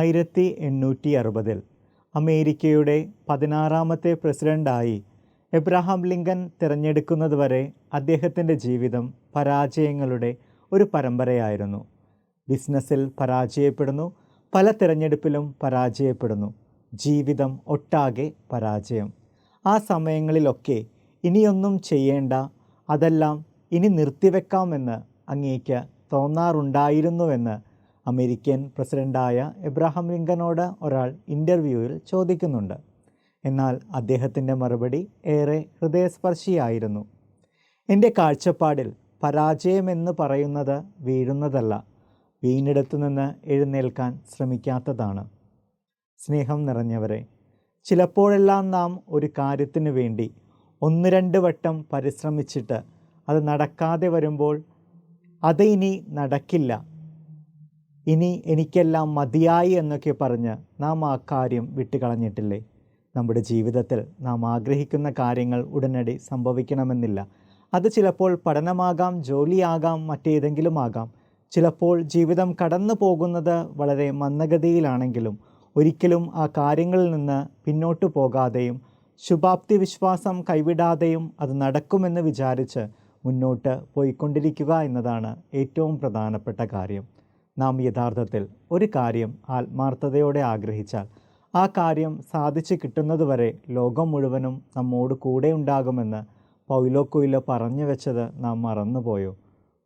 1860 അമേരിക്കയുടെ 16ാമത്തെ പ്രസിഡൻ്റായി Abraham Lincoln തിരഞ്ഞെടുക്കുന്നതുവരെ അദ്ദേഹത്തിൻ്റെ ജീവിതം പരാജയങ്ങളുടെ ഒരു പരമ്പരയായിരുന്നു. ബിസിനസ്സിൽ പരാജയപ്പെടുന്നു, പല തിരഞ്ഞെടുപ്പിലും പരാജയപ്പെടുന്നു, ജീവിതം ഒട്ടാകെ പരാജയം. ആ സമയങ്ങളിലൊക്കെ ഇനിയൊന്നും ചെയ്യേണ്ട, അതെല്ലാം ഇനി നിർത്തിവെക്കാമെന്ന് അങ്ങേക്ക് തോന്നാറുണ്ടായിരുന്നുവെന്ന് അമേരിക്കൻ പ്രസിഡൻ്റായ എബ്രഹാം ലിങ്കനോട് ഒരാൾ ഇൻ്റർവ്യൂവിൽ ചോദിക്കുന്നുണ്ട്. എന്നാൽ അദ്ദേഹത്തിൻ്റെ മറുപടി ഏറെ ഹൃദയസ്പർശിയായിരുന്നു. എൻ്റെ കാഴ്ചപ്പാടിൽ പരാജയമെന്ന് പറയുന്നത് വീഴുന്നതല്ല, വീണിടത്തു നിന്ന് എഴുന്നേൽക്കാൻ ശ്രമിക്കാത്തതാണ്. സ്നേഹം നിറഞ്ഞവരെ, ചിലപ്പോഴെല്ലാം നാം ഒരു കാര്യത്തിനു വേണ്ടി 1-2 വട്ടം പരിശ്രമിച്ചിട്ട് അത് നടക്കാതെ വരുമ്പോൾ അത് ഇനി നടക്കില്ല, ഇനി എനിക്കെല്ലാം മതിയായി എന്നൊക്കെ പറഞ്ഞ് നാം ആ കാര്യം വിട്ടുകളഞ്ഞിട്ടില്ലേ? നമ്മുടെ ജീവിതത്തിൽ നാം ആഗ്രഹിക്കുന്ന കാര്യങ്ങൾ ഉടനടി സംഭവിക്കണമെന്നില്ല. അത് ചിലപ്പോൾ പഠനമാകാം, ജോലിയാകാം, മറ്റേതെങ്കിലും ആകാം. ചിലപ്പോൾ ജീവിതം കടന്നു പോകുന്നത് വളരെ മന്ദഗതിയിലാണെങ്കിലും ഒരിക്കലും ആ കാര്യങ്ങളിൽ നിന്ന് പിന്നോട്ട് പോകാതെയും ശുഭാപ്തി വിശ്വാസം കൈവിടാതെയും അത് നടക്കുമെന്ന് വിചാരിച്ച് മുന്നോട്ട് പോയിക്കൊണ്ടിരിക്കുക എന്നതാണ് ഏറ്റവും പ്രധാനപ്പെട്ട കാര്യം. നാം യഥാർത്ഥത്തിൽ ഒരു കാര്യം ആത്മാർത്ഥതയോടെ ആഗ്രഹിച്ചാൽ ആ കാര്യം സാധിച്ചു കിട്ടുന്നതുവരെ ലോകം മുഴുവനും നമ്മോട് കൂടെ ഉണ്ടാകുമെന്ന് പൗലോ കൊയ്ലോ പറഞ്ഞു വെച്ചത് നാം മറന്നുപോയോ?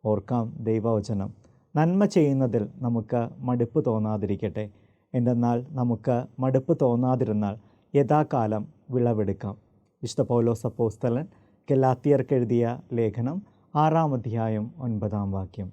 ഓർക്കാം ദൈവവചനം. നന്മ ചെയ്യുന്നതിൽ നമുക്ക് മടുപ്പ് തോന്നാതിരിക്കട്ടെ. എന്തെന്നാൽ നമുക്ക് മടുപ്പ് തോന്നാതിരുന്നാൽ യഥാകാലം വിളവെടുക്കാം. വിശുദ്ധ പൗലോസ് അപ്പോസ്തലൻ ഗലാത്യർക്കെഴുതിയ ലേഖനം 6-ാം അധ്യായം 9-ാം വാക്യം.